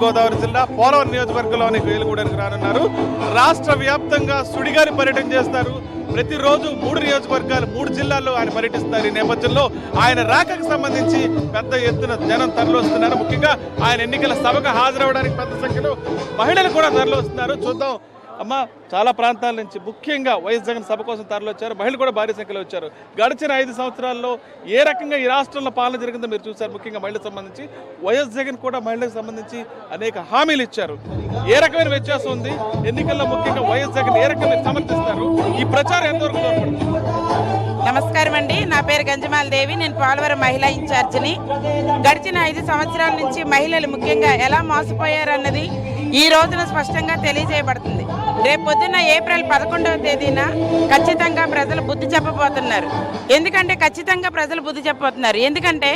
గోదావరి జిల్లా పోలవరం నియోజకవర్గంలోని వేలుగూడెనికి రానున్నారు. రాష్ట్ర వ్యాప్తంగా సుడిగాలి పర్యటన చేస్తారు. ప్రతిరోజు 3 నియోజకవర్గాలు 3 జిల్లాల్లో ఆయన పర్యటిస్తారు. ఈ నేపథ్యంలో ఆయన రాకకు సంబంధించి పెద్ద ఎత్తున జనం తరలిస్తున్నారు. ముఖ్యంగా ఆయన ఎన్నికల సభకు హాజరవడానికి పెద్ద సంఖ్యలో మహిళలు కూడా తరలిస్తున్నారు. చూద్దాం అమ్మ, చాలా ప్రాంతాల నుంచి ముఖ్యంగా వైఎస్ జగన్ సభ కోసం తరలివచ్చారు. మహిళలు కూడా భారీ సంఖ్యలో వచ్చారు. గడిచిన 5 సంవత్సరాల్లో ఏ రకంగా ఈ రాష్ట్రంలో పాలన జరిగిందో మీరు చూశారు. ముఖ్యంగా మహిళలకు సంబంధించి వైఎస్ జగన్ కూడా మహిళలకు సంబంధించి అనేక హామీలు ఇచ్చారు. ఏ రకమైన వ్యత్యాసం ఉంది ఎన్నికల్లో? ముఖ్యంగా వైఎస్ జగన్ ఏ రకంగా సమర్థిస్తారు? ఈ ప్రచారం ఎంతవరకు తోడ్పడుతుంది? నమస్కారం అండి, నా పేరు గంజమాల దేవి. నేను పోలవరం మహిళా ఇన్ఛార్జిని. గడిచిన 5 సంవత్సరాల నుంచి మహిళలు ముఖ్యంగా ఎలా మోసపోయారన్నది ఈ రోజున స్పష్టంగా తెలియజేయబడుతుంది. రేపు పొద్దున్న ఏప్రిల్ 11వ తేదీన ఖచ్చితంగా ప్రజలు బుద్ధి చెప్పబోతున్నారు. ఖచ్చితంగా ప్రజలు బుద్ధి చెప్పబోతున్నారు. ఎందుకంటే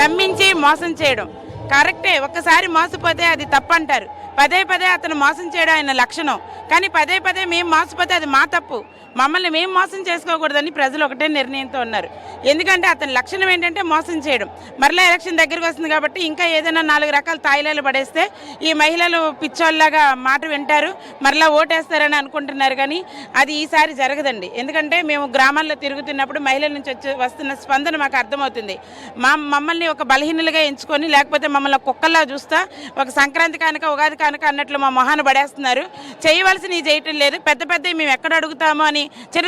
నమ్మించి మోసం చేయడం కరెక్టే. ఒక్కసారి మోసపోతే అది తప్పంటారు. పదే అతను మోసం చేయడం ఆయన లక్షణం. కానీ పదే మేము మోసపోతే అది మా తప్పు. మమ్మల్ని మేము మోసం చేసుకోకూడదని ప్రజలు ఒకటే నిర్ణయంతో ఉన్నారు. ఎందుకంటే అతని లక్షణం ఏంటంటే మోసం చేయడం. మరలా ఎలక్షన్ దగ్గరికి వస్తుంది కాబట్టి ఇంకా ఏదైనా 4 రకాల తాయిలాలు పడేస్తే ఈ మహిళలు పిచ్చోళ్ళలాగా మాట వింటారు, మరలా ఓటేస్తారని అనుకుంటున్నారు. కానీ అది ఈసారి జరగదండి. ఎందుకంటే మేము గ్రామాల్లో తిరుగుతున్నప్పుడు మహిళల నుంచి వస్తున్న స్పందన మాకు అర్థమవుతుంది. మమ్మల్ని ఒక బలహీనులుగా ఎంచుకొని, లేకపోతే మమ్మల్ని కుక్కల్లా చూస్తా ఒక సంక్రాంతి కానుక ఉగాది కానుక అన్నట్లు మా మొహాన పడేస్తున్నారు. చేయవలసిన చేయటం లేదు. పెద్ద మేము ఎక్కడ అడుగుతామో అని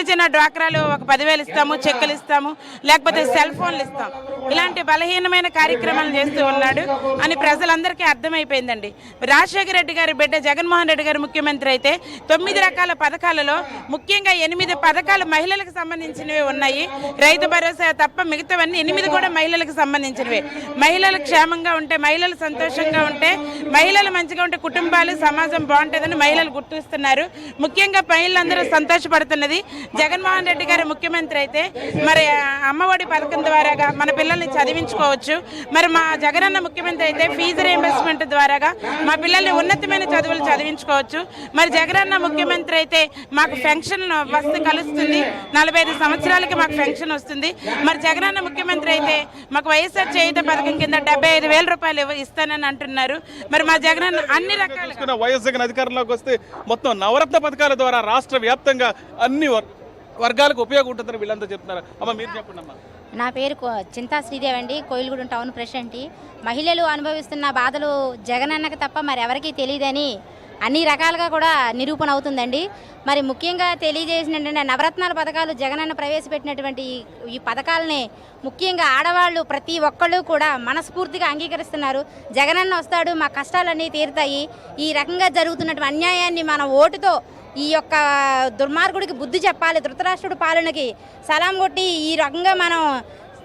చిన్న డ్వాక్రాలు ఒక 10,000 ఇస్తాము, చెక్కులు ఇస్తాము, లేకపోతే సెల్ ఫోన్లు ఇస్తాం. ఇలాంటి బలహీనమైన కార్యక్రమాలు చేస్తూ ఉన్నాడు అని ప్రజలందరికీ అర్థమైపోయిందండి. రాజశేఖర రెడ్డి గారి బిడ్డ జగన్మోహన్ రెడ్డి గారు ముఖ్యమంత్రి అయితే 9 రకాల పథకాలలో ముఖ్యంగా 8 పథకాలు మహిళలకు సంబంధించినవి ఉన్నాయి. రైతు భరోసా తప్ప మిగతావన్నీ 8 కూడా మహిళలకు సంబంధించినవే. మహిళలు క్షేమంగా ఉంటే, మహిళలు సంతోషంగా ఉంటే, మహిళలు మంచిగా ఉంటే కుటుంబాలు సమాజం బాగుంటుందని మహిళలు గుర్తిస్తున్నారు. ముఖ్యంగా మహిళలందరూ సంతోషపడుతున్నది. జగన్మోహన్ రెడ్డి గారు ముఖ్యమంత్రి అయితే మరి అమ్మఒడి పథకం ద్వారాగా మన పిల్లల్ని చదివించుకోవచ్చు. మరి మా జగనన్న ముఖ్యమంత్రి అయితే ఫీజు రీయింబర్స్మెంట్ ద్వారాగా మా పిల్లల్ని ఉన్నతమైన చదువులు చదివించుకోవచ్చు. మరి జగనన్న ముఖ్యమంత్రి అయితే మాకు పెన్షన్ వస్తు కలుస్తుంది. 45 సంవత్సరాలకి మాకు పెన్షన్ వస్తుంది. మరి జగనన్న ముఖ్యమంత్రి అయితే మాకు వైఎస్ఆర్ చేయుత పథకం కింద 75,000 రూపాయలు ఇస్తానని అంటున్నారు. మరి మా జగనన్న అన్ని రకాల వైఎస్ జగన్ అధికారంలోకి వస్తే మొత్తం నవరత్న పథకాల ద్వారా రాష్ట్ర వ్యాప్తంగా అన్ని వర్గాలకు ఉపయోగం ఉంటుందని వీళ్ళంతా చెప్తున్నారు. అమ్మ, మీరు చెప్పండి అమ్మా. నా పేరు చింతా శ్రీదేవి అండి, కోయిలగూడెం టౌన్ ప్రెసిడెంట్. మహిళలు అనుభవిస్తున్న బాధలు జగనన్నకు తప్ప మరి ఎవరికీ తెలియదని అన్ని రకాలుగా కూడా నిరూపణ అవుతుందండి. మరి ముఖ్యంగా తెలియజేసిన ఏంటంటే నవరత్నాల పథకాలు జగనన్న ప్రవేశపెట్టినటువంటి ఈ పథకాలని ముఖ్యంగా ఆడవాళ్ళు ప్రతి ఒక్కళ్ళు కూడా మనస్ఫూర్తిగా అంగీకరిస్తున్నారు. జగనన్న వస్తాడు, మా కష్టాలన్నీ తీరుతాయి. ఈ రకంగా జరుగుతున్నటువంటి అన్యాయాన్ని మన ఓటుతో ఈ యొక్క దుర్మార్గుడికి బుద్ధి చెప్పాలి. ధృతరాష్ట్రుడి పాలనకి సలాం కొట్టి ఈ రకంగా మనం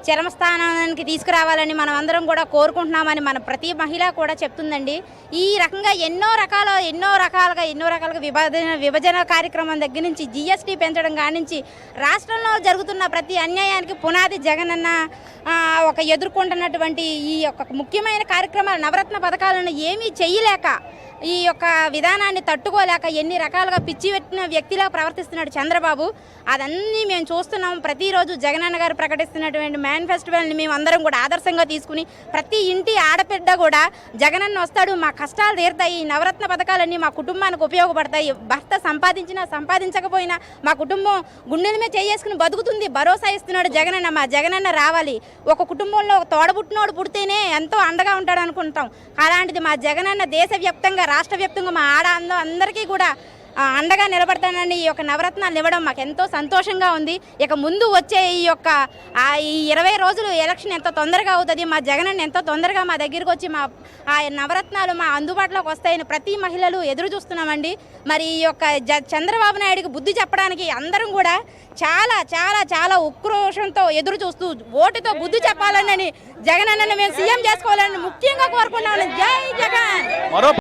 చరమస్థానానికి తీసుకురావాలని మనం అందరం కూడా కోరుకుంటున్నామని మన ప్రతి మహిళ కూడా చెప్తుందండి. ఈ రకంగా ఎన్నో రకాలుగా విభజన కార్యక్రమం దగ్గర నుంచి జిఎస్టీ పెంచడం కానించి రాష్ట్రంలో జరుగుతున్న ప్రతి అన్యాయానికి పునాది జగనన్న ఒక ఎదుర్కొంటున్నటువంటి ఈ యొక్క ముఖ్యమైన కార్యక్రమాలు నవరత్న పథకాలను ఏమీ చేయలేక, ఈ యొక్క విధానాన్ని తట్టుకోలేక ఎన్ని రకాలుగా పిచ్చి పెట్టిన వ్యక్తిలా ప్రవర్తిస్తున్నాడు చంద్రబాబు. అదన్నీ మేము చూస్తున్నాం. ప్రతిరోజు జగనన్న గారు ప్రకటిస్తున్నటువంటి మేనిఫెస్టోని మేము అందరం కూడా ఆదర్శంగా తీసుకుని ప్రతి ఇంటి ఆడబిడ్డ కూడా జగనన్న వస్తాడు, మా కష్టాలు తీరుతాయి, నవరత్న పథకాలన్నీ మా కుటుంబానికి ఉపయోగపడతాయి, భర్త సంపాదించినా సంపాదించకపోయినా మా కుటుంబం గుండెల మీద చేసుకుని బతుకుతుంది, భరోసా ఇస్తున్నాడు జగనన్న. మా జగనన్న రావాలి. ఒక కుటుంబంలో ఒక తోడబుట్టినోడు పుడితేనే ఎంతో అండగా ఉంటాడు అనుకుంటాం. అలాంటిది మా జగనన్న దేశవ్యాప్తంగా రాష్ట్ర వ్యాప్తంగా మా అందరికీ కూడా అండగా నిలబడతానని ఈ యొక్క నవరత్నాలు ఇవ్వడం మాకు ఎంతో సంతోషంగా ఉంది. ఇక ముందు వచ్చే ఈ 20 రోజులు ఎలక్షన్ ఎంతో తొందరగా అవుతుంది. మా జగనన్న ఎంతో తొందరగా మా దగ్గరికి వచ్చి మా ఆ నవరత్నాలు మా అందుబాటులోకి వస్తాయని ప్రతి మహిళలు ఎదురు చూస్తున్నామండి. మరి ఈ యొక్క చంద్రబాబు నాయుడికి బుద్ధి చెప్పడానికి అందరం కూడా చాలా చాలా చాలా ఉక్రోషంతో ఎదురు చూస్తూ ఓటుతో బుద్ధి చెప్పాలని జగనన్నను మేము సీఎం చేసుకోవాలని ముఖ్యంగా కోరుకున్నామని. జై జగన్.